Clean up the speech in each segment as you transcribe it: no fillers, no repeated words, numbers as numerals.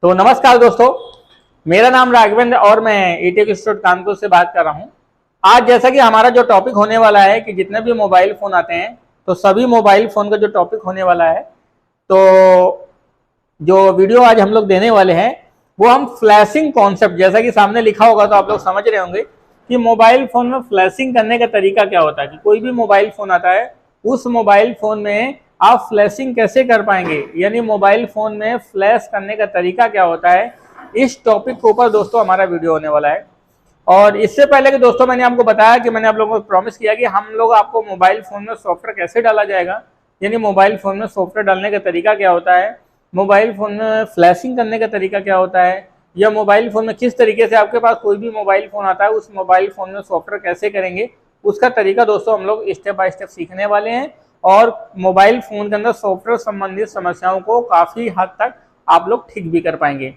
तो नमस्कार दोस्तों, मेरा नाम राघवेंद्र और मैं ईटेक इंस्टीट्यूट कानपुर से बात कर रहा हूं। आज जैसा कि हमारा जो टॉपिक होने वाला है कि जितने भी मोबाइल फ़ोन आते हैं तो सभी मोबाइल फ़ोन का जो टॉपिक होने वाला है, तो जो वीडियो आज हम लोग देने वाले हैं वो हम फ्लैशिंग कॉन्सेप्ट, जैसा कि सामने लिखा होगा तो आप लोग समझ रहे होंगे कि मोबाइल फ़ोन में फ्लैशिंग करने का तरीका क्या होता है। कि कोई भी मोबाइल फ़ोन आता है उस मोबाइल फ़ोन में आप फ्लैशिंग कैसे कर पाएंगे, यानी मोबाइल फ़ोन में फ्लैश करने का तरीका क्या होता है, इस टॉपिक के ऊपर दोस्तों हमारा वीडियो होने वाला है। और इससे पहले कि दोस्तों मैंने आपको बताया कि मैंने आप लोगों को प्रॉमिस किया कि हम लोग आपको मोबाइल फ़ोन में सॉफ्टवेयर कैसे डाला जाएगा, यानी मोबाइल फ़ोन में सॉफ्टवेयर डालने का तरीका क्या होता है, मोबाइल फ़ोन में फ्लैशिंग करने का तरीका क्या होता है, या मोबाइल फ़ोन में किस तरीके से आपके पास कोई भी मोबाइल फ़ोन आता है उस मोबाइल फ़ोन में सॉफ्टवेयर कैसे करेंगे, उसका तरीका दोस्तों हम लोग स्टेप बाय स्टेप सीखने वाले हैं। और मोबाइल फ़ोन के अंदर सॉफ्टवेयर संबंधित समस्याओं को काफ़ी हद तक आप लोग ठीक भी कर पाएंगे।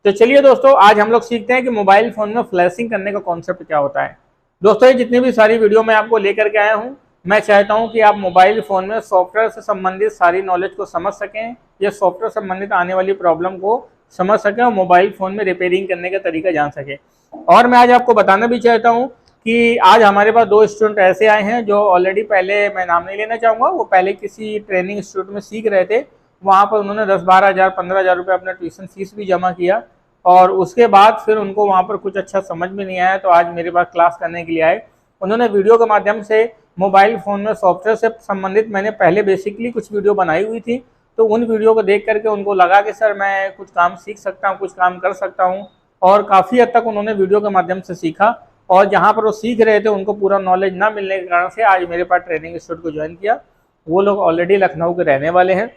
तो चलिए दोस्तों, आज हम लोग सीखते हैं कि मोबाइल फ़ोन में फ्लैशिंग करने का कॉन्सेप्ट क्या होता है। दोस्तों, ये जितनी भी सारी वीडियो मैं आपको लेकर के आया हूँ, मैं चाहता हूँ कि आप मोबाइल फ़ोन में सॉफ्टवेयर से संबंधित सारी नॉलेज को समझ सकें या सॉफ्टवेयर संबंधित आने वाली प्रॉब्लम को समझ सकें और मोबाइल फ़ोन में रिपेयरिंग करने का तरीका जान सकें। और मैं आज आपको बताना भी चाहता हूँ कि आज हमारे पास दो स्टूडेंट ऐसे आए हैं जो ऑलरेडी, पहले मैं नाम नहीं लेना चाहूँगा, वो पहले किसी ट्रेनिंग इंस्टीट्यूट में सीख रहे थे। वहाँ पर उन्होंने 10-12 हज़ार 15 हज़ार रुपये अपना ट्यूशन फीस भी जमा किया और उसके बाद फिर उनको वहाँ पर कुछ अच्छा समझ में नहीं आया, तो आज मेरे पास क्लास करने के लिए आए। उन्होंने वीडियो के माध्यम से मोबाइल फ़ोन में सॉफ्टवेयर से संबंधित मैंने पहले बेसिकली कुछ वीडियो बनाई हुई थी, तो उन वीडियो को देख करके उनको लगा कि सर मैं कुछ काम सीख सकता हूँ, कुछ काम कर सकता हूँ, और काफ़ी हद तक उन्होंने वीडियो के माध्यम से सीखा। और जहाँ पर वो सीख रहे थे उनको पूरा नॉलेज ना मिलने के कारण से आज मेरे पास ट्रेनिंग इंस्टीट्यूट को ज्वाइन किया। वो लोग ऑलरेडी लखनऊ के रहने वाले हैं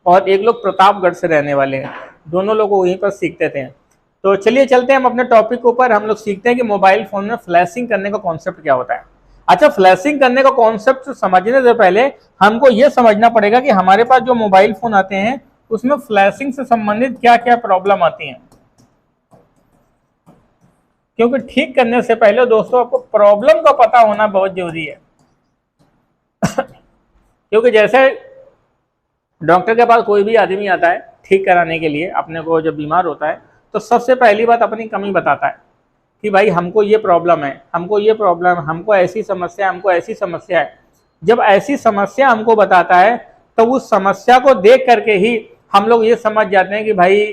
और एक लोग प्रतापगढ़ से रहने वाले हैं, दोनों लोग वहीं पर सीखते थे। तो चलिए चलते हैं हम अपने टॉपिक के ऊपर। हम लोग सीखते हैं कि मोबाइल फ़ोन में फ्लैशिंग करने का कॉन्सेप्ट क्या होता है। अच्छा, फ्लैशिंग करने का कॉन्सेप्ट समझने से पहले हमको ये समझना पड़ेगा कि हमारे पास जो मोबाइल फ़ोन आते हैं उसमें फ्लैशिंग से संबंधित क्या क्या प्रॉब्लम आती हैं, क्योंकि ठीक करने से पहले दोस्तों आपको प्रॉब्लम का पता होना बहुत जरूरी है। क्योंकि जैसे डॉक्टर के पास कोई भी आदमी आता है ठीक कराने के लिए, अपने को जब बीमार होता है तो सबसे पहली बात अपनी कमी बताता है कि भाई हमको ये प्रॉब्लम है, हमको ये प्रॉब्लम, हमको ऐसी समस्या, हमको ऐसी समस्या है। जब ऐसी समस्या हमको बताता है तो उस समस्या को देख करके ही हम लोग ये समझ जाते हैं कि भाई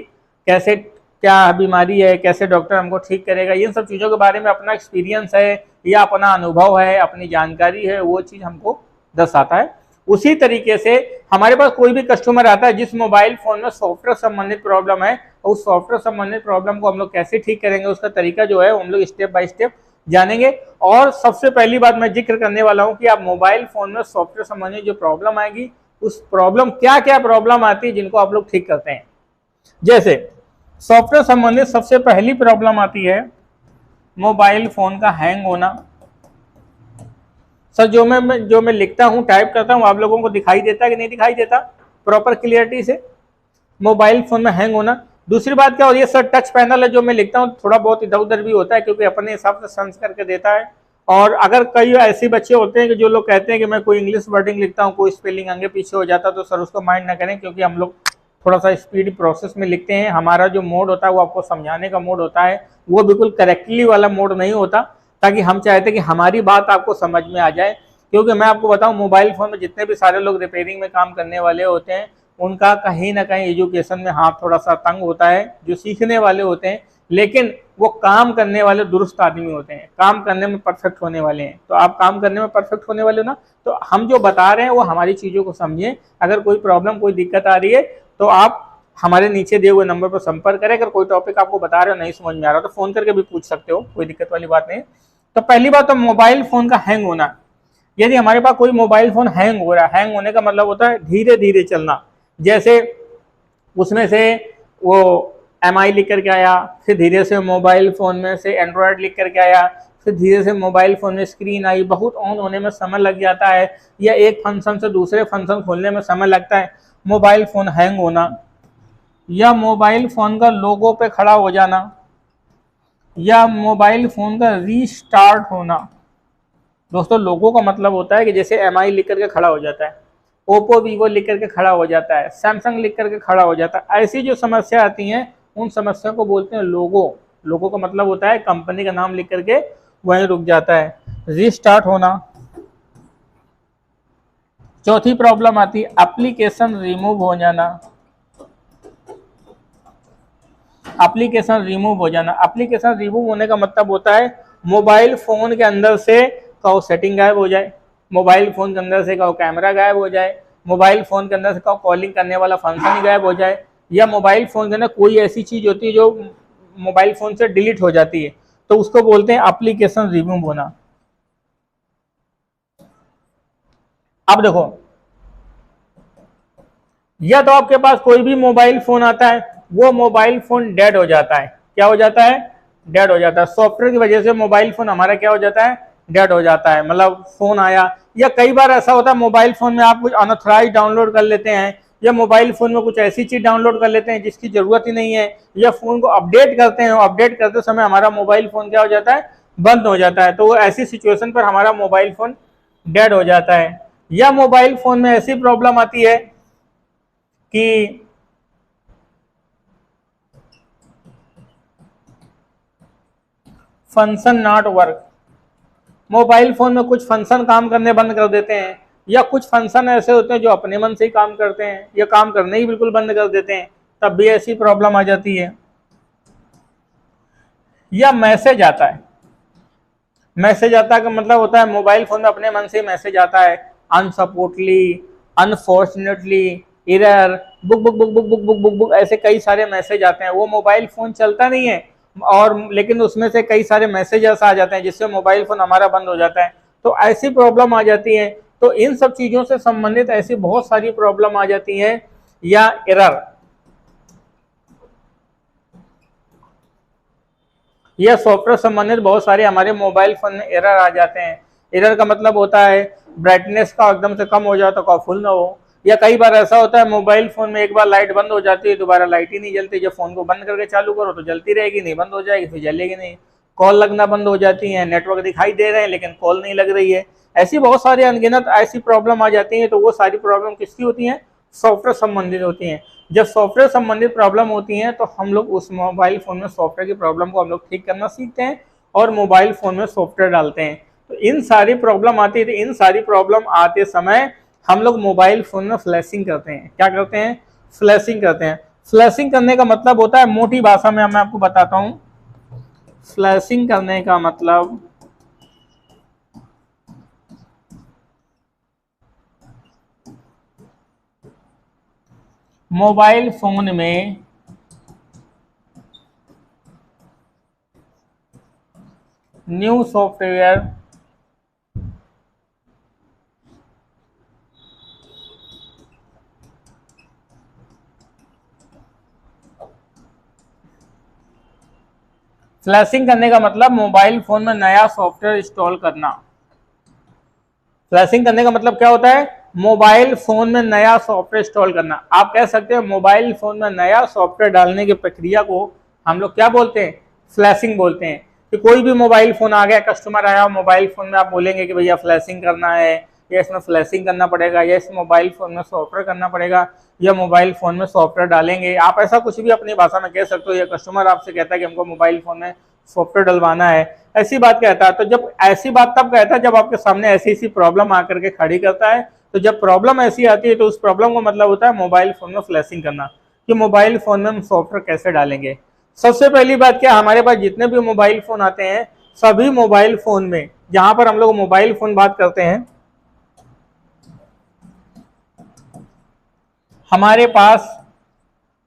कैसे, क्या बीमारी है, कैसे डॉक्टर हमको ठीक करेगा। इन सब चीज़ों के बारे में अपना एक्सपीरियंस है या अपना अनुभव है, अपनी जानकारी है, वो चीज़ हमको दर्शाता है। उसी तरीके से हमारे पास कोई भी कस्टमर आता है जिस मोबाइल फ़ोन में सॉफ्टवेयर संबंधित प्रॉब्लम है, उस सॉफ्टवेयर संबंधित प्रॉब्लम को हम लोग कैसे ठीक करेंगे उसका तरीका जो है हम लोग स्टेप बाय स्टेप जानेंगे। और सबसे पहली बात मैं जिक्र करने वाला हूँ कि आप मोबाइल फ़ोन में सॉफ्टवेयर संबंधित जो प्रॉब्लम आएगी, उस प्रॉब्लम क्या क्या प्रॉब्लम आती है जिनको आप लोग ठीक करते हैं। जैसे सॉफ्टवेयर संबंधित सबसे पहली प्रॉब्लम आती है मोबाइल फ़ोन का हैंग होना। सर जो मैं लिखता हूँ, टाइप करता हूँ, आप लोगों को दिखाई देता है कि नहीं दिखाई देता प्रॉपर क्लियरिटी से? मोबाइल फ़ोन में हैंग होना। दूसरी बात क्या हो रही है, सर टच पैनल है जो मैं लिखता हूँ थोड़ा बहुत इधर उधर भी होता है, क्योंकि अपने हिसाब से सेंस करके देता है। और अगर कई ऐसे बच्चे होते हैं कि जो लोग कहते हैं कि मैं कोई इंग्लिश वर्डिंग लिखता हूँ, कोई स्पेलिंग आगे पीछे हो जाता, तो सर उसको माइंड ना करें, क्योंकि हम लोग थोड़ा सा स्पीड प्रोसेस में लिखते हैं। हमारा जो मोड होता है वो आपको समझाने का मोड होता है, वो बिल्कुल करेक्टली वाला मोड नहीं होता, ताकि हम चाहते कि हमारी बात आपको समझ में आ जाए। क्योंकि मैं आपको बताऊं, मोबाइल फ़ोन में जितने भी सारे लोग रिपेयरिंग में काम करने वाले होते हैं उनका कहीं ना कहीं एजुकेशन में हाथ थोड़ा सा तंग होता है, जो सीखने वाले होते हैं, लेकिन वो काम करने वाले दुरुस्त आदमी होते हैं, काम करने में परफेक्ट होने वाले हैं। तो आप काम करने में परफेक्ट होने वाले हो ना, तो हम जो बता रहे हैं वो हमारी चीज़ों को समझें। अगर कोई प्रॉब्लम, कोई दिक्कत आ रही है तो आप हमारे नीचे दिए हुए नंबर पर संपर्क करें। अगर कोई टॉपिक आपको बता रहे हो नहीं समझ में आ रहा तो फ़ोन करके भी पूछ सकते हो, कोई दिक्कत वाली बात नहीं। तो पहली बात तो मोबाइल फ़ोन का हैंग होना। यदि हमारे पास कोई मोबाइल फ़ोन हैंग हो रहा है, हैंग होने का मतलब होता है धीरे धीरे चलना। जैसे उसमें से वो MI लिख करके आया, फिर धीरे से मोबाइल फ़ोन में से एंड्रॉयड लिख करके आया, फिर धीरे से मोबाइल फ़ोन में स्क्रीन आई, बहुत ऑन होने में समय लग जाता है, या एक फंक्शन से दूसरे फंक्शन खोलने में समय लगता है। मोबाइल फ़ोन हैंग होना, या मोबाइल फ़ोन का लोगो पे खड़ा हो जाना, या मोबाइल फ़ोन का रीस्टार्ट होना। दोस्तों, लोगो का मतलब होता है कि जैसे MI लिख करके खड़ा हो जाता है, ओप्पो वीवो लिख करके खड़ा हो जाता है, सैमसंग लिख करके खड़ा हो जाता है। ऐसी जो समस्या आती हैं उन समस्या को बोलते हैं लोगो। लोगो का मतलब होता है कंपनी का नाम लिख करके वहीं रुक जाता है। रीस्टार्ट होना। चौथी प्रॉब्लम आती है एप्लीकेशन रिमूव हो जाना। एप्लीकेशन रिमूव हो जाना। एप्लीकेशन रिमूव होने का मतलब होता है मोबाइल फोन के अंदर से कहो सेटिंग गायब हो जाए, मोबाइल फोन के अंदर से कहो कैमरा गायब हो जाए, मोबाइल फोन के अंदर से कहो कॉलिंग करने वाला फंक्शन ही गायब हो जाए, या मोबाइल फोन के अंदर कोई ऐसी चीज होती है जो मोबाइल फोन से डिलीट हो जाती है, तो उसको बोलते हैं एप्लीकेशन रिमूव होना। अब देखो, या तो आपके पास कोई भी मोबाइल फोन आता है, वो मोबाइल फोन डेड हो जाता है। क्या हो जाता है? डेड हो जाता है। सॉफ्टवेयर की वजह से मोबाइल फोन हमारा क्या हो जाता है? डेड हो जाता है। मतलब फोन आया, या कई बार ऐसा होता है मोबाइल फोन में आप कुछ अनऑथराइज डाउनलोड कर लेते हैं, या मोबाइल फोन में कुछ ऐसी चीज डाउनलोड कर लेते हैं जिसकी जरूरत ही नहीं है, या फोन को अपडेट करते हैं, अपडेट करते समय हमारा मोबाइल फोन क्या हो जाता है? बंद हो जाता है। तो वो ऐसी सिचुएशन पर हमारा मोबाइल फोन डेड हो जाता है। या मोबाइल फोन में ऐसी प्रॉब्लम आती है कि function not work. Mobile phone में कुछ फंक्शन काम करने बंद कर देते हैं, या कुछ फंक्शन ऐसे होते हैं जो अपने मन से ही काम करते हैं, या काम करने ही बिल्कुल बंद कर देते हैं, तब भी ऐसी प्रॉब्लम आ जाती है। या मैसेज आता है। मैसेज आता का मतलब होता है मोबाइल फोन में अपने मन से मैसेज आता है, अनसपोर्टली, unfortunately, error, book book book book book book book book, ऐसे कई सारे मैसेज आते हैं। वो मोबाइल फोन चलता नहीं है, और लेकिन उसमें से कई सारे मैसेजेस आ जाते हैं जिससे मोबाइल फोन हमारा बंद हो जाता है। तो ऐसी प्रॉब्लम आ जाती है। तो इन सब चीजों से संबंधित ऐसी बहुत सारी प्रॉब्लम आ जाती है। या एरर, यह सॉफ्टवेयर संबंधित बहुत सारे हमारे मोबाइल फोन में एरर आ जाते हैं। एरर का मतलब होता है ब्राइटनेस का एकदम से कम हो जाए तो फुल ना हो, या कई बार ऐसा होता है मोबाइल फोन में एक बार लाइट बंद हो जाती है, दोबारा लाइट ही नहीं जलती। जब फोन को बंद करके चालू करो तो जलती रहेगी, नहीं बंद हो जाएगी, फिर जलेगी नहीं। कॉल लगना बंद हो जाती है, नेटवर्क दिखाई दे रहे हैं लेकिन कॉल नहीं लग रही है। ऐसी बहुत सारी अनगिनत ऐसी प्रॉब्लम आ जाती है। तो वो सारी प्रॉब्लम किसकी होती है? सॉफ्टवेयर संबंधित होती हैं। जब सॉफ्टवेयर संबंधित प्रॉब्लम होती हैं तो हम लोग उस मोबाइल फोन में सॉफ्टवेयर की प्रॉब्लम को हम लोग ठीक करना सीखते हैं और मोबाइल फोन में सॉफ्टवेयर डालते हैं। तो इन सारी प्रॉब्लम आती है, तो इन सारी प्रॉब्लम आते समय हम लोग मोबाइल फोन में फ्लैशिंग करते हैं। क्या करते हैं? फ्लैशिंग करते हैं। फ्लैशिंग करने का मतलब होता है, मोटी भाषा में मैं आपको बताता हूं, फ्लैशिंग करने का मतलब मोबाइल फोन में न्यू सॉफ्टवेयर फ्लैशिंग करने का मतलब मोबाइल फोन में नया सॉफ्टवेयर इंस्टॉल करना। फ्लैशिंग करने का मतलब क्या होता है? मोबाइल फोन में नया सॉफ्टवेयर इंस्टॉल करना। आप कह सकते हैं मोबाइल फोन में नया सॉफ्टवेयर डालने की प्रक्रिया को हम लोग क्या बोलते हैं? फ्लैशिंग बोलते हैं। कि कोई भी मोबाइल फोन आ गया, कस्टमर आया मोबाइल फोन में, आप बोलेंगे कि भैया फ्लैशिंग करना है, या इसमें फ्लैशिंग करना पड़ेगा, या इस मोबाइल फोन में सॉफ्टवेयर करना पड़ेगा, या मोबाइल फोन में सॉफ्टवेयर डालेंगे। आप ऐसा कुछ भी अपनी भाषा में कह सकते हो। या कस्टमर आपसे कहता है कि हमको मोबाइल फोन में सॉफ्टवेयर डलवाना है, ऐसी बात कहता है। तो जब ऐसी बात तब कहता है जब आपके सामने ऐसी ऐसी प्रॉब्लम आकर के खड़ी करता है। तो जब प्रॉब्लम ऐसी आती है तो उस प्रॉब्लम का मतलब होता है मोबाइल फोन में फ्लैशिंग करना, कि मोबाइल फोन में हम सॉफ्टवेयर कैसे डालेंगे। सबसे पहली बात क्या, हमारे पास जितने भी मोबाइल फोन आते हैं, सभी मोबाइल फोन में, जहां पर हम लोग मोबाइल फोन बात करते हैं, हमारे पास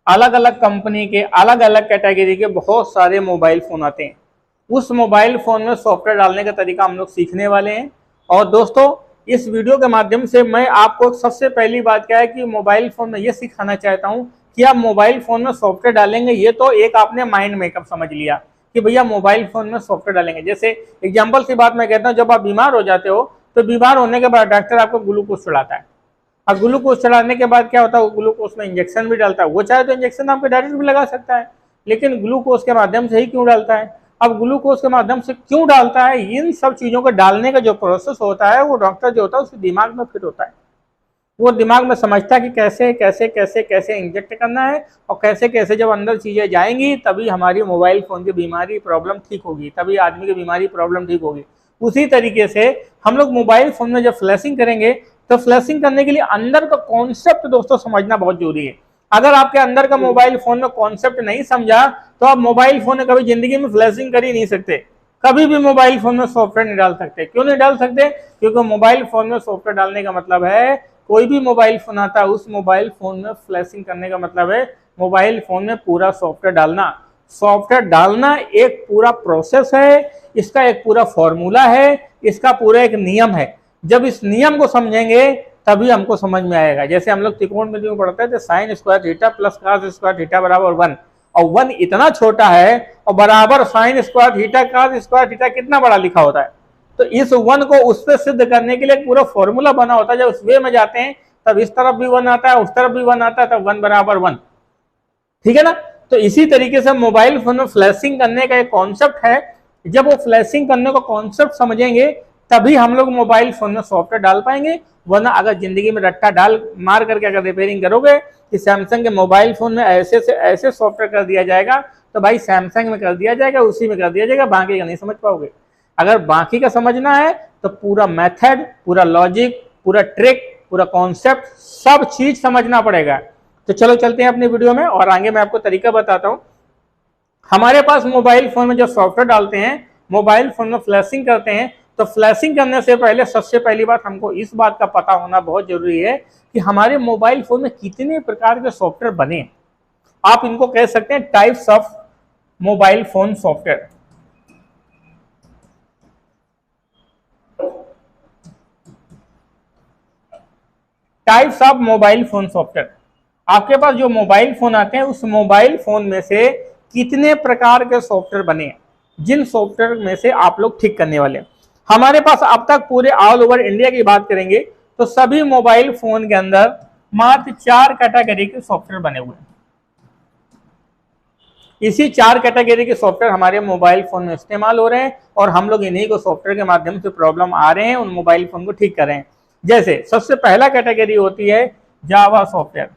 अलग अलग कंपनी के अलग अलग कैटेगरी के बहुत सारे मोबाइल फोन आते हैं। उस मोबाइल फोन में सॉफ्टवेयर डालने का तरीका हम लोग सीखने वाले हैं। और दोस्तों, इस वीडियो के माध्यम से मैं आपको सबसे पहली बात क्या है कि मोबाइल फोन में ये सिखाना चाहता हूं कि आप मोबाइल फोन में सॉफ्टवेयर डालेंगे। ये तो एक आपने माइंड मेकअप समझ लिया कि भैया मोबाइल फोन में सॉफ्टवेयर डालेंगे। जैसे एग्जाम्पल की बात मैं कहता हूँ, जब आप बीमार हो जाते हो तो बीमार होने के बाद डॉक्टर आपको ग्लूकोज चढ़ाता है। अब ग्लूकोज चढ़ाने के बाद क्या होता है, ग्लूकोज में इंजेक्शन भी डालता है। वो चाहे तो इंजेक्शन आपको डायरेक्ट भी लगा सकता है, लेकिन ग्लूकोज के माध्यम से ही क्यों डालता है? अब ग्लूकोज के माध्यम से क्यों डालता है? इन सब चीजों को डालने का जो प्रोसेस होता है वो डॉक्टर जो होता है उसके दिमाग में फिट होता है। वो दिमाग में समझता है कि कैसे कैसे कैसे कैसे इंजेक्ट करना है और कैसे कैसे जब अंदर चीज़ें जाएंगी तभी हमारी मोबाइल फ़ोन की बीमारी प्रॉब्लम ठीक होगी, तभी आदमी की बीमारी प्रॉब्लम ठीक होगी। उसी तरीके से हम लोग मोबाइल फ़ोन में जब फ्लैशिंग करेंगे तो फ्लैशिंग करने के लिए अंदर का कॉन्सेप्ट दोस्तों समझना बहुत जरूरी है। अगर आपके अंदर का मोबाइल फ़ोन में कॉन्सेप्ट नहीं समझा तो आप मोबाइल फ़ोन में कभी ज़िंदगी में फ्लैशिंग कर ही नहीं सकते। कभी भी मोबाइल फ़ोन में सॉफ्टवेयर नहीं डाल सकते। क्यों नहीं डाल सकते? क्योंकि मोबाइल फ़ोन में सॉफ्टवेयर डालने का मतलब है, कोई भी मोबाइल फ़ोन आता है उस मोबाइल फ़ोन में फ्लैशिंग करने का मतलब है मोबाइल फ़ोन में पूरा सॉफ्टवेयर डालना। सॉफ्टवेयर डालना एक पूरा प्रोसेस है, इसका एक पूरा फॉर्मूला है, इसका पूरा एक नियम है। जब इस नियम को समझेंगे तभी हमको समझ में आएगा। जैसे हम लोग त्रिकोणमिति में पढ़ते थे sine square theta plus cos square theta बराबर 1, और 1 इतना छोटा है और बराबर sine square theta cos square theta कितना बड़ा लिखा होता है। तो इस 1 को उस पर सिद्ध करने के लिए पूरा फॉर्मूला बना होता है। जब उस वे में जाते हैं तब इस तरफ भी 1 आता है, उस तरफ भी 1 आता है, तब 1 बराबर 1। ठीक है ना? तो इसी तरीके से मोबाइल फोन में फ्लैशिंग करने का एक कॉन्सेप्ट है। जब वो फ्लैशिंग करने का कॉन्सेप्ट समझेंगे तभी हम लोग मोबाइल फोन में सॉफ्टवेयर डाल पाएंगे। वरना अगर जिंदगी में रट्टा डाल मार करके अगर रिपेयरिंग करोगे कि सैमसंग के मोबाइल फोन में ऐसे से ऐसे सॉफ्टवेयर कर दिया जाएगा, तो भाई सैमसंग में कर दिया जाएगा, उसी में कर दिया जाएगा, बाकी का नहीं समझ पाओगे। अगर बाकी का समझना है तो पूरा मेथड, पूरा लॉजिक, पूरा ट्रिक, पूरा कॉन्सेप्ट, सब चीज समझना पड़ेगा। तो चलो चलते हैं अपनी वीडियो में और आगे मैं आपको तरीका बताता हूं। हमारे पास मोबाइल फोन में जो सॉफ्टवेयर डालते हैं, मोबाइल फोन में फ्लैशिंग करते हैं, तो फ्लैशिंग करने से पहले सबसे पहली बात हमको इस बात का पता होना बहुत जरूरी है कि हमारे मोबाइल फोन में कितने प्रकार के सॉफ्टवेयर बने। आप इनको कह सकते हैं types of mobile phone software. Types of mobile phone software. आपके पास जो मोबाइल फोन आते हैं उस मोबाइल फोन में से कितने प्रकार के सॉफ्टवेयर बने हैं, जिन सॉफ्टवेयर में से आप लोग ठीक करने वाले हैं। हमारे पास अब तक पूरे ऑल ओवर इंडिया की बात करेंगे तो सभी मोबाइल फोन के अंदर मात्र 4 कैटेगरी के सॉफ्टवेयर बने हुए हैं। इसी 4 कैटेगरी के सॉफ्टवेयर हमारे मोबाइल फोन में इस्तेमाल हो रहे हैं और हम लोग इन्हीं को सॉफ्टवेयर के माध्यम से प्रॉब्लम आ रहे हैं उन मोबाइल फोन को ठीक कर रहे हैं। जैसे सबसे पहला कैटेगरी होती है जावा सॉफ्टवेयर।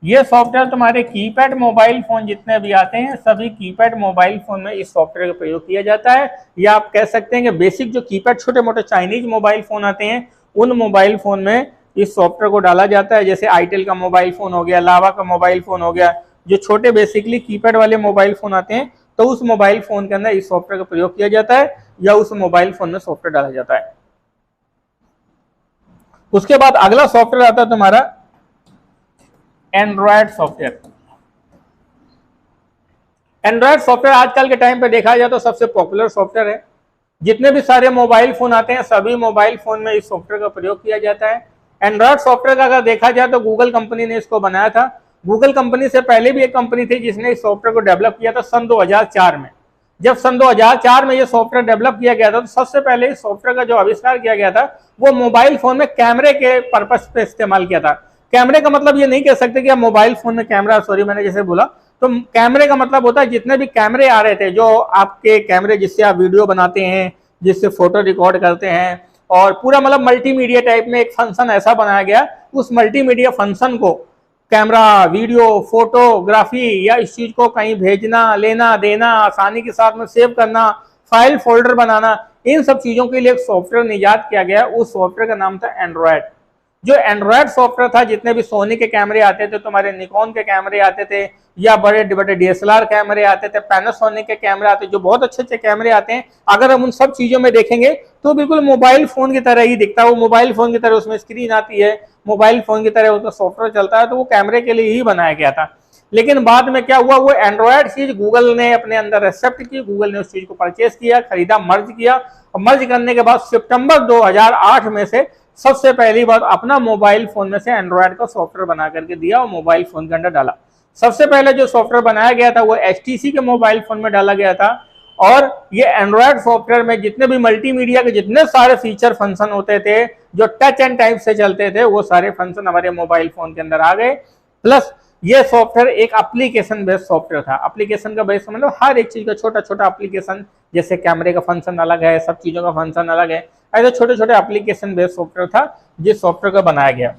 ये सॉफ्टवेयर तुम्हारे कीपैड मोबाइल फोन जितने भी आते हैं सभी कीपैड मोबाइल फोन में इस सॉफ्टवेयर का प्रयोग किया जाता है। या आप कह सकते हैं कि बेसिक जो कीपैड छोटे मोटे चाइनीज मोबाइल फोन आते हैं उन मोबाइल फोन में इस सॉफ्टवेयर को डाला जाता है। जैसे आईटेल का मोबाइल फोन हो गया, लावा का मोबाइल फोन हो गया, जो छोटे बेसिकली कीपैड वाले मोबाइल फोन आते हैं तो उस मोबाइल फोन के अंदर इस सॉफ्टवेयर का प्रयोग किया जाता है या उस मोबाइल फोन में सॉफ्टवेयर डाला जाता है। उसके बाद अगला सॉफ्टवेयर आता है तुम्हारा एंड्रॉयड सॉफ्टवेयर। एंड्रॉयड सॉफ्टवेयर आजकल के टाइम पे देखा जाए तो सबसे पॉपुलर सॉफ्टवेयर है। जितने भी सारे मोबाइल फोन आते हैं सभी मोबाइल फोन में इस सॉफ्टवेयर का प्रयोग किया जाता है। एंड्रॉयड सॉफ्टवेयर का अगर देखा जाए तो गूगल कंपनी ने इसको बनाया था। गूगल कंपनी से पहले भी एक कंपनी थी जिसने इस सॉफ्टवेयर को डेवलप किया था सन 2004 में। जब सन 2004 में ये सॉफ्टवेयर डेवलप किया गया था तो सबसे पहले इस सॉफ्टवेयर का जो आविष्कार किया गया था वो मोबाइल फोन में कैमरे के पर्पस पे इस्तेमाल किया था। कैमरे का मतलब ये नहीं कह सकते कि आप मोबाइल फोन में कैमरा, सॉरी मैंने जैसे बोला, तो कैमरे का मतलब होता है जितने भी कैमरे आ रहे थे, जो आपके कैमरे जिससे आप वीडियो बनाते हैं, जिससे फोटो रिकॉर्ड करते हैं, और पूरा मतलब मल्टीमीडिया टाइप में एक फंक्शन ऐसा बनाया गया, उस मल्टीमीडिया फंक्शन को कैमरा, वीडियो, फोटोग्राफी या इस चीज को कहीं भेजना, लेना देना, आसानी के साथ में सेव करना, फाइल फोल्डर बनाना, इन सब चीजों के लिए एक सॉफ्टवेयर निजात किया गया। उस सॉफ्टवेयर का नाम था एंड्रॉयड। जो एंड्रॉयड सॉफ्टवेयर था, जितने भी सोनी के कैमरे आते थे, तुम्हारे निकॉन के कैमरे आते थे, या बड़े बड़े डीएसएलआर कैमरे आते थे, पैनासोनिक के कैमरे आते, जो बहुत अच्छे अच्छे कैमरे आते हैं, अगर हम उन सब चीजों में देखेंगे तो बिल्कुल मोबाइल फोन की तरह ही दिखता है। वो मोबाइल फोन की तरह उसमें स्क्रीन आती है, मोबाइल फोन की तरह उसका सॉफ्टवेयर चलता है, तो वो कैमरे के लिए ही बनाया गया था। लेकिन बाद में क्या हुआ, वो एंड्रॉयड चीज गूगल ने अपने अंदर एक्सेप्ट की, गूगल ने उस चीज को परचेज किया, खरीदा, मर्ज किया, और मर्ज करने के बाद सितंबर 2008 में से सबसे पहली बार अपना मोबाइल फोन में से एंड्रॉयड का सॉफ्टवेयर बना करके दिया और मोबाइल फोन के अंदर डाला। सबसे पहले जो सॉफ्टवेयर बनाया गया था वो HTC के मोबाइल फोन में डाला गया था। और ये एंड्रॉयड सॉफ्टवेयर में जितने भी मल्टीमीडिया के जितने सारे फीचर फंक्शन होते थे जो टच एंड टाइप से चलते थे, वो सारे फंक्शन हमारे मोबाइल फोन के अंदर आ गए। प्लस ये सॉफ्टवेयर एक एप्लीकेशन बेस्ड सॉफ्टवेयर था। एप्लीकेशन का बेस्ड मतलब हर एक चीज का छोटा छोटा एप्लीकेशन, जैसे कैमरे का फंक्शन अलग है, सब चीजों का फंक्शन अलग है। ऐसे छोटे छोटे एप्लीकेशन बेस्ड सॉफ्टवेयर था जिस सॉफ्टवेयर का बनाया गया।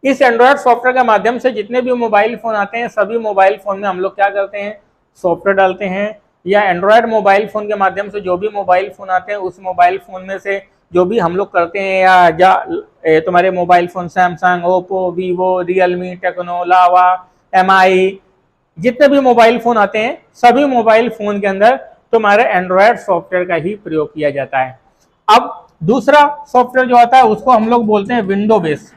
इस एंड्रॉयड सॉफ्टवेयर के माध्यम से जितने भी मोबाइल फोन आते हैं सभी मोबाइल फोन में हम लोग क्या करते हैं, सॉफ्टवेयर डालते हैं, या एंड्रॉयड मोबाइल फोन के माध्यम से जो भी मोबाइल फोन आते हैं उस मोबाइल फोन में से जो भी हम लोग करते हैं, या तुम्हारे mobile phone Samsung, Oppo, Vivo, Realme, Tecno, Lava, Mi, जितने भी मोबाइल फोन आते हैं सभी मोबाइल फोन के अंदर तुम्हारे एंड्रॉयड सॉफ्टवेयर का ही प्रयोग किया जाता है। अब दूसरा सॉफ्टवेयर जो आता है उसको हम लोग बोलते हैं विंडो बेस्ड।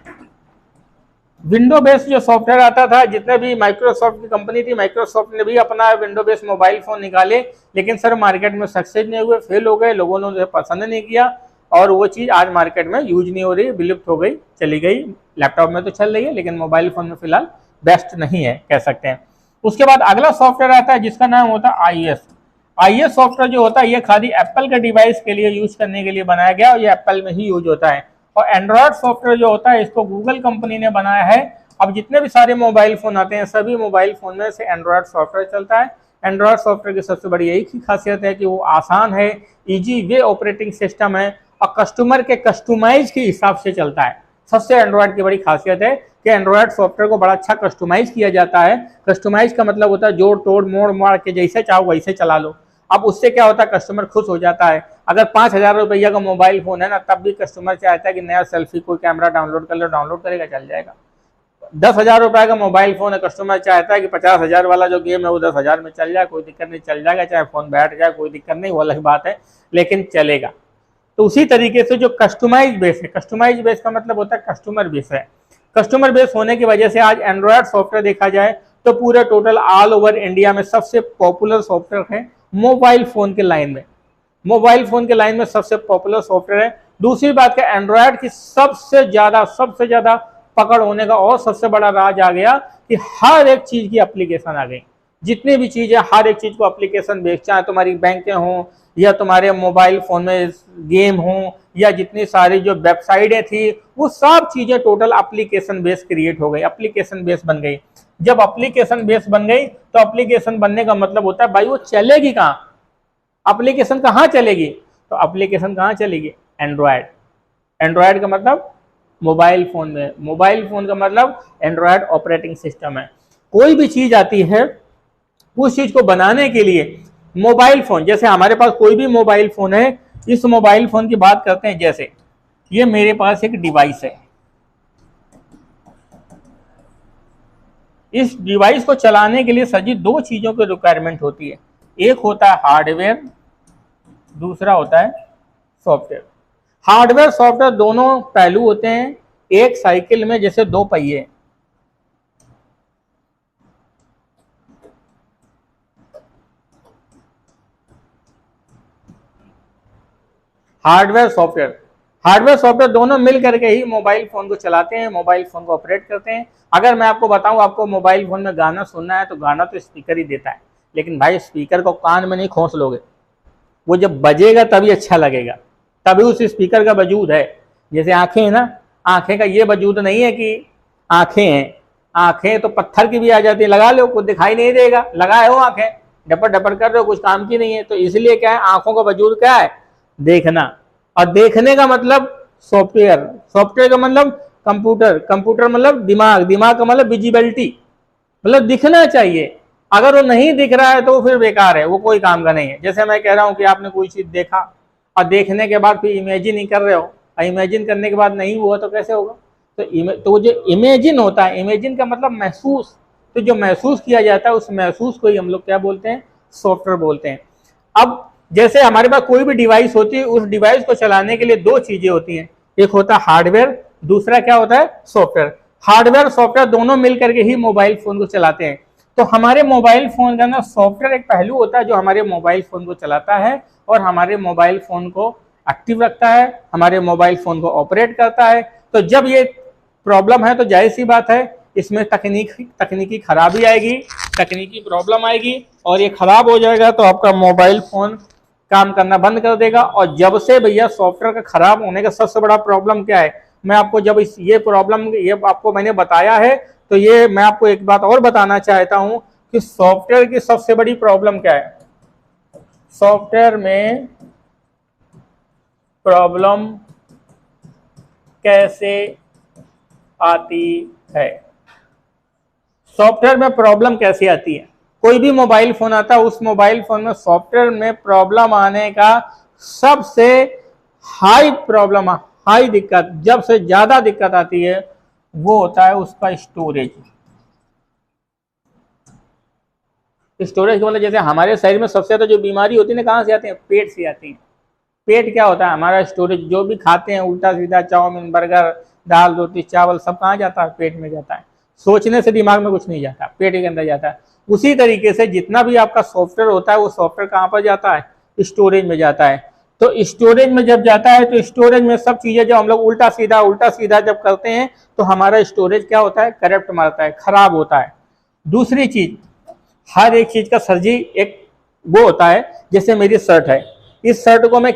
विंडो बेस्ड जो सॉफ्टवेयर आता था, जितने भी माइक्रोसॉफ्ट की कंपनी थी, माइक्रोसॉफ्ट ने भी अपना विंडो बेस्ड मोबाइल फोन निकाले, लेकिन सर मार्केट में सक्सेस नहीं हुए, फेल हो गए, लोगों ने उसे पसंद नहीं किया और वो चीज़ आज मार्केट में यूज नहीं हो रही, विलुप्त हो गई, चली गई। लैपटॉप में तो चल रही है लेकिन मोबाइल फोन में फिलहाल बेस्ट नहीं है, कह सकते हैं। उसके बाद अगला सॉफ्टवेयर आता है जिसका नाम होता है आईएस। आईएस सॉफ्टवेयर जो होता है ये खाली एप्पल के डिवाइस के लिए यूज करने के लिए बनाया गया और ये एप्पल में ही यूज होता है। और एंड्रॉयड सॉफ्टवेयर जो होता है इसको गूगल कंपनी ने बनाया है। अब जितने भी सारे मोबाइल फोन आते हैं सभी मोबाइल फोन में से एंड्रॉयड सॉफ्टवेयर चलता है। एंड्रॉयड सॉफ्टवेयर की सबसे बड़ी यही खासियत है कि वो आसान है, इजी वे ऑपरेटिंग सिस्टम है और कस्टमर के कस्टमाइज के हिसाब से चलता है। सबसे एंड्रॉयड की बड़ी खासियत है कि एंड्रॉयड सॉफ्टवेयर को बड़ा अच्छा कस्टमाइज किया जाता है। कस्टमाइज का मतलब होता है जोड़ तोड़ मोड़ मार के जैसे चाहो वैसे चला लो। अब उससे क्या होता है, कस्टमर खुश हो जाता है। अगर 5,000 रुपया का मोबाइल फोन है ना, तब भी कस्टमर चाहता है कि नया सेल्फी कोई कैमरा डाउनलोड कर लो, डाउनलोड करेगा चल जाएगा। 10,000 रुपए का मोबाइल फोन है, कस्टमर चाहता है कि 50,000 वाला जो गेम है वो 10,000 में चल जाए, कोई दिक्कत नहीं, चल जाएगा, चाहे फोन बैठ जाए कोई दिक्कत नहीं, वो अलग बात है, लेकिन चलेगा। तो उसी तरीके से जो कस्टमाइज बेस है, कस्टमाइज बेस का मतलब होता है कस्टमर बेस है। कस्टमर बेस होने की वजह से आज एंड्रॉयड सॉफ्टवेयर देखा जाए तो पूरे टोटल ऑल ओवर इंडिया में सबसे पॉपुलर सॉफ्टवेयर है मोबाइल फोन के लाइन में। मोबाइल फोन के लाइन में सबसे पॉपुलर सॉफ्टवेयर है। दूसरी बात है एंड्रॉयड की सबसे ज्यादा पकड़ होने का और सबसे बड़ा राज आ गया कि हर एक चीज की एप्लीकेशन आ गई। जितनी भी चीजें हर एक चीज को एप्लीकेशन बेस्ड, चाहे तुम्हारी बैंकें हों या तुम्हारे मोबाइल फोन में गेम हों या जितनी सारी जो वेबसाइटें थी वो सब चीजें टोटल एप्लीकेशन बेस्ड क्रिएट हो गई, एप्लीकेशन बेस्ड बन गई। जब एप्लीकेशन बेस्ड बन गई तो एप्लीकेशन बनने का मतलब होता है भाई वो चलेगी कहाँ, एप्लीकेशन कहाँ चलेगी, तो एप्लीकेशन कहाँ चलेगी, एंड्रॉयड। एंड्रॉयड का मतलब मोबाइल फोन में, मोबाइल फोन का मतलब एंड्रॉयड ऑपरेटिंग सिस्टम है। कोई भी चीज आती है उस चीज को बनाने के लिए मोबाइल फोन, जैसे हमारे पास कोई भी मोबाइल फोन है, इस मोबाइल फोन की बात करते हैं, जैसे ये मेरे पास एक डिवाइस है, इस डिवाइस को चलाने के लिए सजी दो चीजों की रिक्वायरमेंट होती है, एक होता है हार्डवेयर, दूसरा होता है सॉफ्टवेयर। हार्डवेयर सॉफ्टवेयर दोनों पहलू होते हैं एक साइकिल में, जैसे दो पहिए। हार्डवेयर सॉफ्टवेयर दोनों मिल करके ही मोबाइल फोन को चलाते हैं, मोबाइल फोन को ऑपरेट करते हैं। अगर मैं आपको बताऊं आपको मोबाइल फोन में गाना सुनना है तो गाना तो स्पीकर ही देता है, लेकिन भाई स्पीकर को कान में नहीं खोस लोगे, वो जब बजेगा तभी अच्छा लगेगा, तभी उस स्पीकर का वजूद है। जैसे आंखें है ना, आंखें का ये वजूद नहीं है कि आंखें हैं, आंखें तो पत्थर की भी आ जाती है, लगा लो कुछ दिखाई नहीं देगा, लगाए हो आंखें डपर डपर कर रहे हो, कुछ काम की नहीं है। तो इसलिए क्या है, आंखों का वजूद क्या है, देखना। और देखने का मतलब सॉफ्टवेयर, सॉफ्टवेयर का मतलब कंप्यूटर, कंप्यूटर मतलब दिमाग, दिमाग का मतलब विजिबिलिटी, मतलब दिखना चाहिए। अगर वो नहीं दिख रहा है तो वो फिर बेकार है, वो कोई काम का नहीं है। जैसे मैं कह रहा हूं कि आपने कोई चीज देखा और देखने के बाद फिर इमेजिन ही कर रहे हो, और इमेजिन करने के बाद नहीं हुआ तो कैसे होगा। तो जो इमेजिन होता है, इमेजिन का मतलब महसूस, तो जो महसूस किया जाता है उस महसूस को ही हम लोग क्या बोलते हैं, सॉफ्टवेयर बोलते हैं। अब जैसे हमारे पास कोई भी डिवाइस होती है, उस डिवाइस को चलाने के लिए दो चीजें होती हैं, एक होता है हार्डवेयर, दूसरा क्या होता है, सॉफ्टवेयर। हार्डवेयर सॉफ्टवेयर दोनों मिल करके ही मोबाइल फोन को चलाते हैं। तो हमारे मोबाइल फोन का ना सॉफ्टवेयर एक पहलू होता है जो हमारे मोबाइल फोन को चलाता है और हमारे मोबाइल फोन को एक्टिव रखता है, हमारे मोबाइल फोन को ऑपरेट करता है। तो जब ये प्रॉब्लम है तो जाहिर सी बात है इसमें तकनीकी खराबी आएगी, तकनीकी प्रॉब्लम आएगी, और ये खराब हो जाएगा तो आपका मोबाइल फोन काम करना बंद कर देगा। और जब से भैया सॉफ्टवेयर का खराब होने का सबसे बड़ा प्रॉब्लम क्या है, मैं आपको जब ये प्रॉब्लम ये आपको मैंने बताया है तो ये मैं आपको एक बात और बताना चाहता हूं कि सॉफ्टवेयर की सबसे बड़ी प्रॉब्लम क्या है। सॉफ्टवेयर में प्रॉब्लम कैसे आती है, सॉफ्टवेयर में प्रॉब्लम कैसे आती है। कोई भी मोबाइल फोन आता है, उस मोबाइल फोन में सॉफ्टवेयर में प्रॉब्लम आने का सबसे हाई दिक्कत, जब से ज्यादा दिक्कत आती है वो होता है उसका स्टोरेज। स्टोरेज का मतलब जैसे हमारे शरीर में सबसे ज्यादा जो बीमारी होती है ना, कहाँ से आती है, पेट से आती है। पेट क्या होता है, हमारा स्टोरेज। जो भी खाते हैं उल्टा सीधा, चाउमीन, बर्गर, दाल, रोटी, चावल, सब कहाँ जाता है, पेट में जाता है। सोचने से दिमाग में कुछ नहीं जाता, पेट के अंदर जाता है। उसी तरीके से जितना भी आपका सॉफ्टवेयर होता है, वो सॉफ्टवेयर कहाँ पर जाता है, स्टोरेज में जाता है। तो स्टोरेज में जब जाता है तो स्टोरेज में सब चीजें जब हम लोग उल्टा सीधा जब करते हैं तो हमारा स्टोरेज क्या होता है, करप्ट मारता है, खराब होता है। दूसरी चीज, हर एक चीज का सर्जी एक वो होता है। जैसे मेरी शर्ट है, इस शर्ट को मैं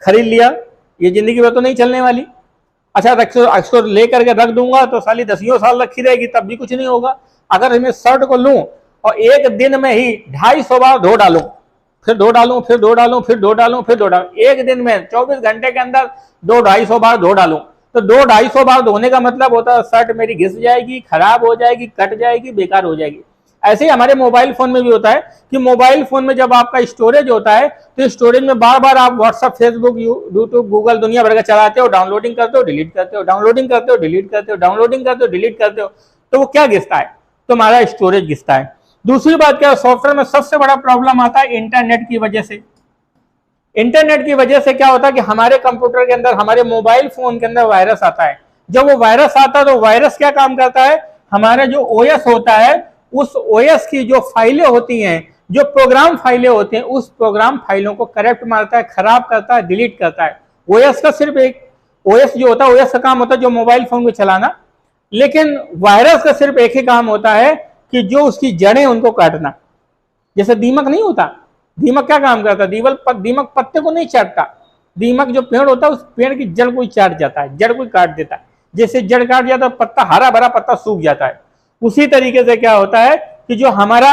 खरीद लिया, ये जिंदगी भर तो नहीं चलने वाली। अच्छा इसको लेकर के रख दूंगा तो साली 10 साल रखी रहेगी, तब भी कुछ नहीं होगा। अगर मैं शर्ट को लूं और एक दिन में ही 250 बार धो डालूं, फिर धो डालूं, फिर धो डालूं, फिर धो डालूं, फिर धो डालूं, एक दिन में 24 घंटे के अंदर 200-250 बार धो डालूं, तो 200-250 बार धोने का मतलब होता है शर्ट मेरी घिस जाएगी, खराब हो जाएगी, कट जाएगी, बेकार हो जाएगी। ऐसे ही हमारे मोबाइल फोन में भी होता है कि मोबाइल फोन में जब आपका स्टोरेज होता है तो स्टोरेज में बार बार आप व्हाट्सएप, फेसबुक, यूट्यूब, गूगल दुनिया भर का चलाते हो, डाउनलोडिंग करते हो, डिलीट करते हो, डाउनलोडिंग करते हो, डिलीट करते हो, डाउनलोडिंग करते हो, डिलीट करते हो, तो वो क्या घिसता है, तो हमारा स्टोरेज घिसता है। दूसरी बात क्या है, सॉफ्टवेयर में सबसे बड़ा प्रॉब्लम आता है इंटरनेट की वजह से। इंटरनेट की वजह से क्या होता है कि हमारे कंप्यूटर के अंदर, हमारे मोबाइल फोन के अंदर वायरस आता है। जब वो वायरस आता है तो वायरस क्या काम करता है, हमारा जो ओएस होता है, उस ओएस की जो फाइलें होती हैं, जो प्रोग्राम फाइलें होती हैं, उस प्रोग्राम फाइलों को करप्ट मारता है, खराब करता है, डिलीट करता है। ओएस का सिर्फ एक, ओएस जो होता है, ओएस का काम होता है जो मोबाइल फोन को चलाना, लेकिन वायरस का सिर्फ एक ही काम होता है कि जो उसकी जड़ें उनको काटना। जैसे दीमक नहीं होता, दीमक क्या काम करता है, दीमक पत्ते को नहीं चाटता, दीमक जो पेड़ होता है उस पेड़ की जड़ को ही चाट जाता है, जड़ को ही काट देता है। जैसे जड़ काट जाता है, पत्ता, हरा भरा पत्ता सूख जाता है। उसी तरीके से क्या होता है कि जो हमारा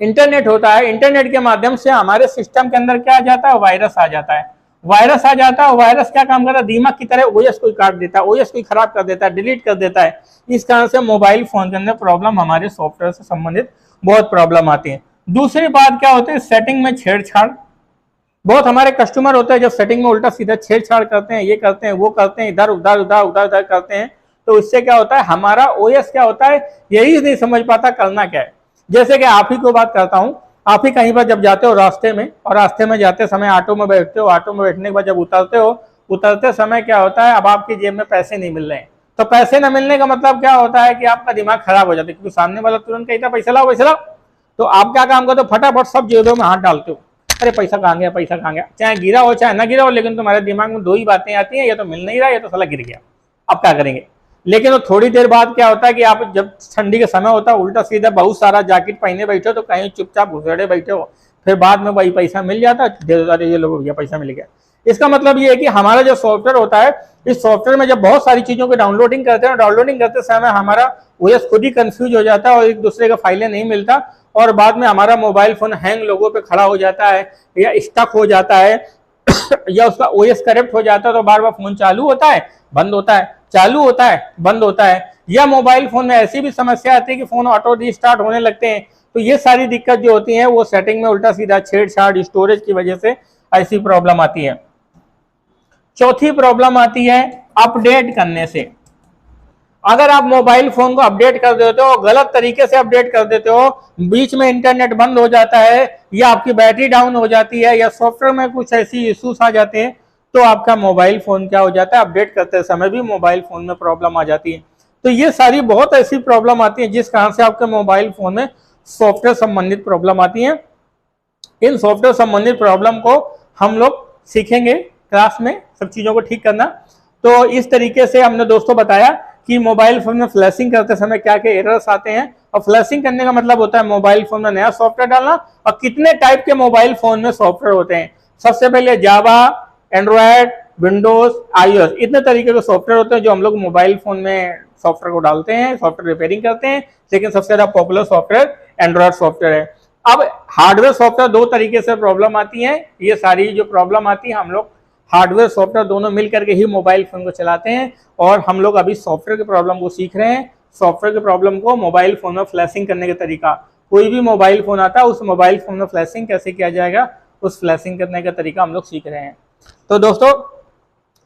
इंटरनेट होता है, इंटरनेट के माध्यम से हमारे सिस्टम के अंदर क्या आ जाता है, वायरस आ जाता है। वायरस आ जाता है, वायरस क्या काम करता है, दीमक की तरह ओएस को काट देता है, ओएस को खराब कर देता है, डिलीट कर देता है। इस कारण से मोबाइल फोन के अंदर प्रॉब्लम, हमारे सॉफ्टवेयर से संबंधित बहुत प्रॉब्लम आती है। दूसरी बात क्या होती है, सेटिंग में छेड़छाड़। बहुत हमारे कस्टमर होते हैं जब सेटिंग में उल्टा सीधा छेड़छाड़ करते हैं, ये करते हैं, वो करते हैं, इधर उधर उधर उधर उधर करते हैं, तो इससे क्या होता है, हमारा ओएस क्या होता है, यही नहीं समझ पाता करना क्या है। जैसे कि आप ही को बात करता हूं, आप ही कहीं पर जब जाते हो रास्ते में, और रास्ते में जाते समय ऑटो में बैठते हो, ऑटो में बैठने के बाद जब उतरते हो, उतरते समय क्या होता है, अब आपकी जेब में पैसे नहीं मिल रहे हैं। तो पैसे न मिलने का मतलब क्या होता है कि आपका दिमाग खराब हो जाता है, क्योंकि सामने वाला तुरंत कहता है पैसा लाओ, पैसा लाओ। तो आप क्या काम करते हो, फटाफट सब जेबों में हाथ डालते हो, अरे पैसा कहाँ गया, पैसा कहाँ गया, चाहे गिरा हो चाहे ना गिरा हो, लेकिन तुम्हारे दिमाग में दो ही बातें आती हैं, या तो मिल नहीं रहा, या तो साला गिर गया, अब क्या करेंगे। लेकिन वो थोड़ी देर बाद क्या होता है कि आप जब ठंडी का समय होता है, उल्टा सीधा बहुत सारा जैकेट पहने बैठे हो, तो कहीं चुपचाप घुसड़े बैठे हो, फिर बाद में वही पैसा मिल जाता है, ये लोग भैया पैसा मिल गया। इसका मतलब ये है कि हमारा जो सॉफ्टवेयर होता है, इस सॉफ्टवेयर में जब बहुत सारी चीजों की डाउनलोडिंग करते हैं, डाउनलोडिंग करते समय हमारा ओएस खुद ही कंफ्यूज हो जाता है और एक दूसरे का फाइलें नहीं मिलता, और बाद में हमारा मोबाइल फोन हैंग लोगों पे खड़ा हो जाता है, या स्टक हो जाता है, या उसका ओएस करप्ट हो जाता है, तो बार बार फोन चालू होता है, बंद होता है, चालू होता है, बंद होता है। या मोबाइल फोन में ऐसी भी समस्या आती है कि फोन ऑटो रीस्टार्ट होने लगते हैं। तो ये सारी दिक्कत जो होती है वो सेटिंग में उल्टा सीधा छेड़छाड़, स्टोरेज की वजह से ऐसी प्रॉब्लम आती है। चौथी प्रॉब्लम आती है अपडेट करने से। अगर आप मोबाइल फोन को अपडेट कर देते हो, गलत तरीके से अपडेट कर देते हो, बीच में इंटरनेट बंद हो जाता है, या आपकी बैटरी डाउन हो जाती है, या सॉफ्टवेयर में कुछ ऐसी इश्यूज आ जाते हैं, तो आपका मोबाइल फोन क्या हो जाता है, अपडेट करते समय भी मोबाइल फोन में प्रॉब्लम आ जाती है। तो ये सारी बहुत ऐसी प्रॉब्लम आती है जिस कारण से आपके मोबाइल फोन में सॉफ्टवेयर संबंधित प्रॉब्लम आती है। इन सॉफ्टवेयर संबंधित प्रॉब्लम को हम लोग सीखेंगे क्लास में, सब चीजों को ठीक करना। तो इस तरीके से हमने दोस्तों बताया कि मोबाइल फोन में फ्लैशिंग करते समय क्या क्या एरर्स आते हैं, और फ्लैशिंग करने का मतलब होता है मोबाइल फोन में नया सॉफ्टवेयर डालना। और कितने टाइप के मोबाइल फोन में सॉफ्टवेयर होते हैं, सबसे पहले जावा, एंड्रॉयड, विंडोज, आईओएस, इतने तरीके के सॉफ्टवेयर होते हैं जो हम लोग मोबाइल फोन में सॉफ्टवेयर को डालते हैं, सॉफ्टवेयर रिपेयरिंग करते हैं। लेकिन सबसे ज्यादा पॉपुलर सॉफ्टवेयर एंड्रॉयड सॉफ्टवेयर है। अब हार्डवेयर सॉफ्टवेयर दो तरीके से प्रॉब्लम आती है, ये सारी जो प्रॉब्लम आती है हम लोग हार्डवेयर सॉफ्टवेयर दोनों मिल करके ही मोबाइल फ़ोन को चलाते हैं। और हम लोग अभी सॉफ्टवेयर की प्रॉब्लम को सीख रहे हैं, सॉफ्टवेयर की प्रॉब्लम को मोबाइल फ़ोन में फ्लैशिंग करने का तरीका। कोई भी मोबाइल फ़ोन आता है उस मोबाइल फ़ोन में फ्लैशिंग कैसे किया जाएगा, उस फ्लैशिंग करने का तरीका हम लोग सीख रहे हैं। तो दोस्तों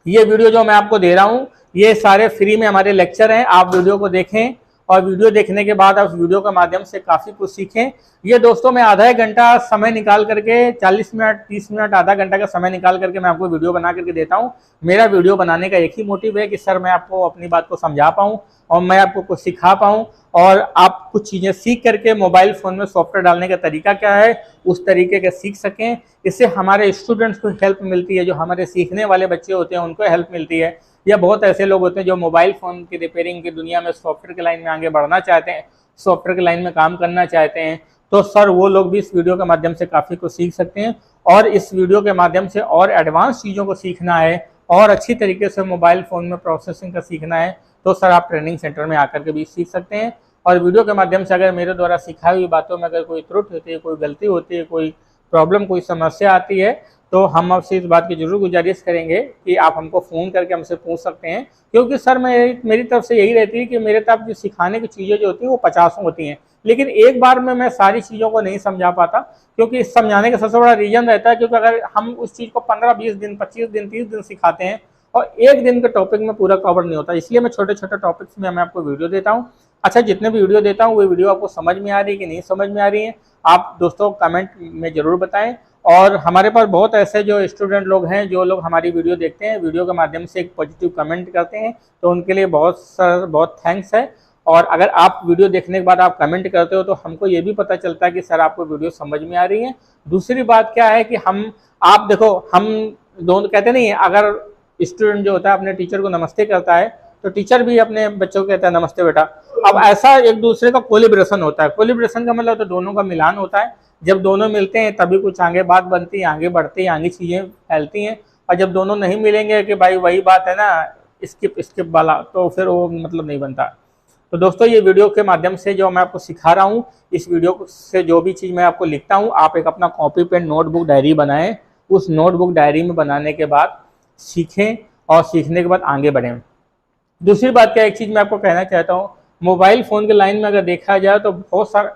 ये वीडियो जो मैं आपको दे रहा हूँ ये सारे फ्री में हमारे लेक्चर हैं, आप वीडियो को देखें और वीडियो देखने के बाद आप वीडियो के माध्यम से काफ़ी कुछ सीखें। ये दोस्तों मैं आधा एक घंटा समय निकाल करके 40 मिनट 30 मिनट आधा घंटा का समय निकाल करके मैं आपको वीडियो बना करके देता हूँ। मेरा वीडियो बनाने का एक ही मोटिव है कि सर मैं आपको अपनी बात को समझा पाऊँ और मैं आपको कुछ सिखा पाऊँ और आप कुछ चीज़ें सीख करके मोबाइल फ़ोन में सॉफ्टवेयर डालने का तरीका क्या है उस तरीके के सीख सकें। इससे हमारे स्टूडेंट्स को हेल्प मिलती है, जो हमारे सीखने वाले बच्चे होते हैं उनको हेल्प मिलती है। या बहुत ऐसे लोग होते हैं जो मोबाइल फ़ोन की रिपेयरिंग की दुनिया में सॉफ्टवेयर की लाइन में आगे बढ़ना चाहते हैं, सॉफ्टवेयर की लाइन में काम करना चाहते हैं, तो सर वो लोग भी इस वीडियो के माध्यम से काफ़ी कुछ सीख सकते हैं। और इस वीडियो के माध्यम से और एडवांस चीज़ों को सीखना है और अच्छी तरीके से मोबाइल फ़ोन में प्रोसेसिंग का सीखना है तो सर आप ट्रेनिंग सेंटर में आकर के भी सीख सकते हैं। और वीडियो के माध्यम से अगर मेरे द्वारा सिखाई हुई बातों में अगर कोई त्रुटि होती है, कोई गलती होती है, कोई प्रॉब्लम, कोई समस्या आती है तो हम आपसे इस बात की जरूर गुजारिश करेंगे कि आप हमको फ़ोन करके हमसे पूछ सकते हैं। क्योंकि सर मेरी तरफ से यही रहती है कि मेरे तरफ जो सिखाने की चीज़ें जो होती हैं वो 50 होती हैं, लेकिन एक बार में मैं सारी चीज़ों को नहीं समझा पाता। क्योंकि इस समझाने का सबसे बड़ा रीज़न रहता है क्योंकि अगर हम उस चीज़ को 15-20 दिन 25 दिन 30 दिन सिखाते हैं और एक दिन के टॉपिक में पूरा कवर नहीं होता, इसलिए मैं छोटे छोटे टॉपिक्स में मैं आपको वीडियो देता हूँ। अच्छा, जितने भी वीडियो देता हूँ वो वीडियो आपको समझ में आ रही है कि नहीं समझ में आ रही है, आप दोस्तों कमेंट में ज़रूर बताएं। और हमारे पास बहुत ऐसे जो स्टूडेंट लोग हैं जो लोग हमारी वीडियो देखते हैं, वीडियो के माध्यम से एक पॉजिटिव कमेंट करते हैं, तो उनके लिए बहुत थैंक्स है। और अगर आप वीडियो देखने के बाद आप कमेंट करते हो तो हमको ये भी पता चलता है कि सर आपको वीडियो समझ में आ रही है। दूसरी बात क्या है कि आप देखो, हम दोनों कहते नहीं है, अगर स्टूडेंट जो होता है अपने टीचर को नमस्ते करता है तो टीचर भी अपने बच्चों को कहता है नमस्ते बेटा। अब ऐसा एक दूसरे का कोलिब्रेशन होता है। कोलिब्रेशन का मतलब तो दोनों का मिलान होता है। जब दोनों मिलते हैं तभी कुछ आगे बात बनती है, आगे बढ़ती है, आगे चीज़ें फैलती हैं। और जब दोनों नहीं मिलेंगे कि भाई वही बात है ना स्किप वाला, तो फिर वो मतलब नहीं बनता। तो दोस्तों ये वीडियो के माध्यम से जो मैं आपको सिखा रहा हूँ, इस वीडियो से जो भी चीज़ मैं आपको लिखता हूँ आप एक अपना कॉपी पेन नोटबुक डायरी बनाएं। उस नोटबुक डायरी में बनाने के बाद सीखें और सीखने के बाद आगे बढ़ें। दूसरी बात क्या, एक चीज़ मैं आपको कहना चाहता हूँ, मोबाइल फ़ोन के लाइन में अगर देखा जाए तो बहुत सारे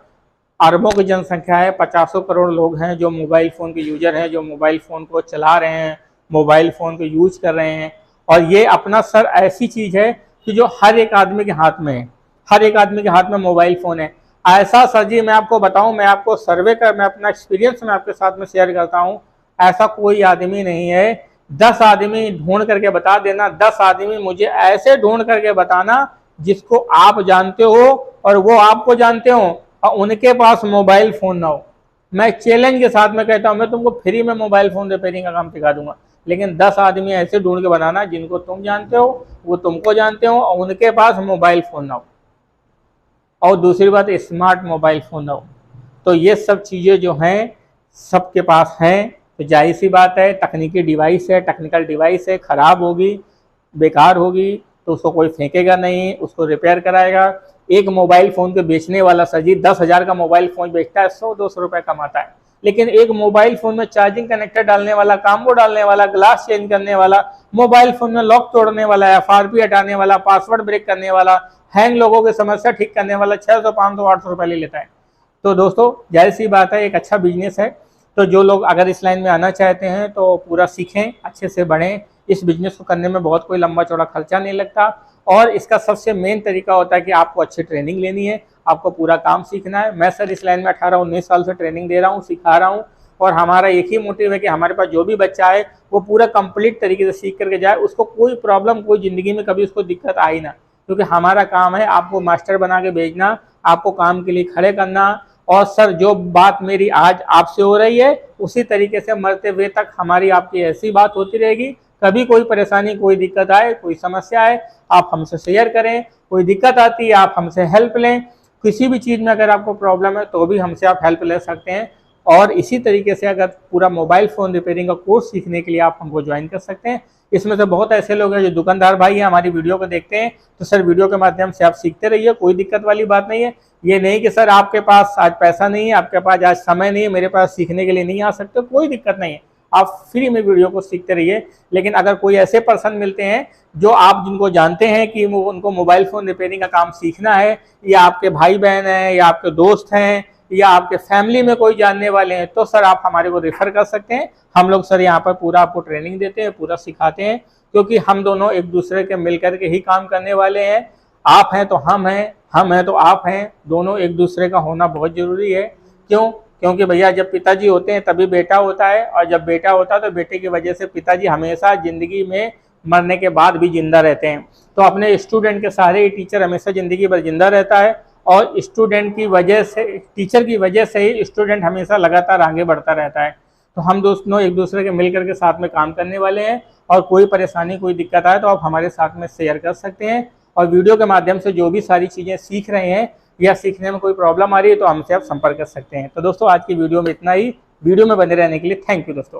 अरबों की जनसंख्या है, 50 करोड़ लोग हैं जो मोबाइल फ़ोन के यूजर हैं, जो मोबाइल फ़ोन को चला रहे हैं, मोबाइल फ़ोन को यूज कर रहे हैं। और ये अपना सर ऐसी चीज़ है कि जो हर एक आदमी के हाथ में है, हर एक आदमी के हाथ में मोबाइल फ़ोन है। ऐसा सर जी मैं आपको बताऊं, मैं आपको सर्वे कर मैं अपना एक्सपीरियंस मैं आपके साथ में शेयर करता हूं, ऐसा कोई आदमी नहीं है। 10 आदमी ढूंढ करके बता देना, 10 आदमी मुझे ऐसे ढूंढ करके बताना जिसको आप जानते हो और वो आपको जानते हो और उनके पास मोबाइल फ़ोन ना हो। मैं चैलेंज के साथ में कहता हूँ मैं तुमको फ्री में मोबाइल फ़ोन रिपेयरिंग का काम सिखा दूंगा, लेकिन 10 आदमी ऐसे ढूंढ के बनाना जिनको तुम जानते हो, वो तुमको जानते हो और उनके पास मोबाइल फ़ोन ना हो। और दूसरी बात स्मार्ट मोबाइल फ़ोन ना हो। तो ये सब चीज़ें जो हैं सबके पास हैं, तो जाहिर सी बात है तकनीकी डिवाइस है, टेक्निकल डिवाइस है, ख़राब होगी, बेकार होगी तो उसको कोई फेंकेगा नहीं, उसको रिपेयर कराएगा। एक मोबाइल फ़ोन के बेचने वाला सर जी 10,000 का मोबाइल फ़ोन बेचता है, 100-200 रुपये कमाता है। लेकिन एक मोबाइल फ़ोन में चार्जिंग कनेक्टर डालने वाला, काम्बो डालने वाला, ग्लास चेंज करने वाला, मोबाइल फ़ोन में लॉक तोड़ने वाला, FRP हटाने वाला, पासवर्ड ब्रेक करने वाला, हैंग लोगों की समस्या ठीक करने वाला 600, 500, 800 रुपये ले लेता है। तो दोस्तों जाहिर सी बात है एक अच्छा बिजनेस है। तो जो लोग अगर इस लाइन में आना चाहते हैं तो पूरा सीखें, अच्छे से बढ़ें। इस बिजनेस को करने में बहुत कोई लंबा चौड़ा खर्चा नहीं लगता और इसका सबसे मेन तरीका होता है कि आपको अच्छी ट्रेनिंग लेनी है, आपको पूरा काम सीखना है। मैं सर इस लाइन में 18-19 साल से ट्रेनिंग दे रहा हूँ, सिखा रहा हूँ और हमारा एक ही मोटिव है कि हमारे पास जो भी बच्चा है वो पूरा कंप्लीट तरीके से सीख करके जाए, उसको कोई प्रॉब्लम, कोई ज़िंदगी में कभी उसको दिक्कत आई ना। क्योंकि हमारा काम है आपको मास्टर बना के भेजना, आपको काम के लिए खड़े करना। और सर जो बात मेरी आज आपसे हो रही है उसी तरीके से मरते हुए तक हमारी आपकी ऐसी बात होती रहेगी। कभी कोई परेशानी, कोई दिक्कत आए, कोई समस्या आए, आप हमसे शेयर करें। कोई दिक्कत आती है आप हमसे हेल्प लें। किसी भी चीज़ में अगर आपको प्रॉब्लम है तो भी हमसे आप हेल्प ले सकते हैं। और इसी तरीके से अगर पूरा मोबाइल फ़ोन रिपेयरिंग का कोर्स सीखने के लिए आप हमको ज्वाइन कर सकते हैं। इसमें से बहुत ऐसे लोग हैं जो दुकानदार भाई हैं, हमारी वीडियो को देखते हैं, तो सर वीडियो के माध्यम से आप सीखते रहिए, कोई दिक्कत वाली बात नहीं है। ये नहीं कि सर आपके पास आज पैसा नहीं है, आपके पास आज समय नहीं है, मेरे पास सीखने के लिए नहीं आ सकते, कोई दिक्कत नहीं है। आप फ्री में वीडियो को सीखते रहिए। लेकिन अगर कोई ऐसे पर्सन मिलते हैं जो आप जिनको जानते हैं कि उनको मोबाइल फ़ोन रिपेयरिंग का काम सीखना है, या आपके भाई बहन हैं, या आपके दोस्त हैं, या आपके फैमिली में कोई जानने वाले हैं, तो सर आप हमारे को रेफ़र कर सकते हैं। हम लोग सर यहाँ पर पूरा आपको ट्रेनिंग देते हैं, पूरा सिखाते हैं, क्योंकि हम दोनों एक दूसरे के मिल करके ही काम करने वाले हैं। आप हैं तो हम हैं तो आप हैं, दोनों एक दूसरे का होना बहुत ज़रूरी है। क्यों? क्योंकि भैया जब पिताजी होते हैं तभी बेटा होता है, और जब बेटा होता है तो बेटे की वजह से पिताजी हमेशा ज़िंदगी में मरने के बाद भी जिंदा रहते हैं। तो अपने स्टूडेंट के सहारे ही टीचर हमेशा ज़िंदगी भर जिंदा रहता है, और स्टूडेंट की वजह से, टीचर की वजह से ही स्टूडेंट हमेशा लगातार आगे बढ़ता रहता है। तो हम दोनों एक दूसरे के मिल करके साथ में काम करने वाले हैं, और कोई परेशानी कोई दिक्कत आए तो आप हमारे साथ में शेयर कर सकते हैं। और वीडियो के माध्यम से जो भी सारी चीज़ें सीख रहे हैं या सीखने में कोई प्रॉब्लम आ रही है तो हमसे आप संपर्क कर सकते हैं। तो दोस्तों आज की वीडियो में इतना ही। वीडियो में बने रहने के लिए थैंक यू दोस्तों।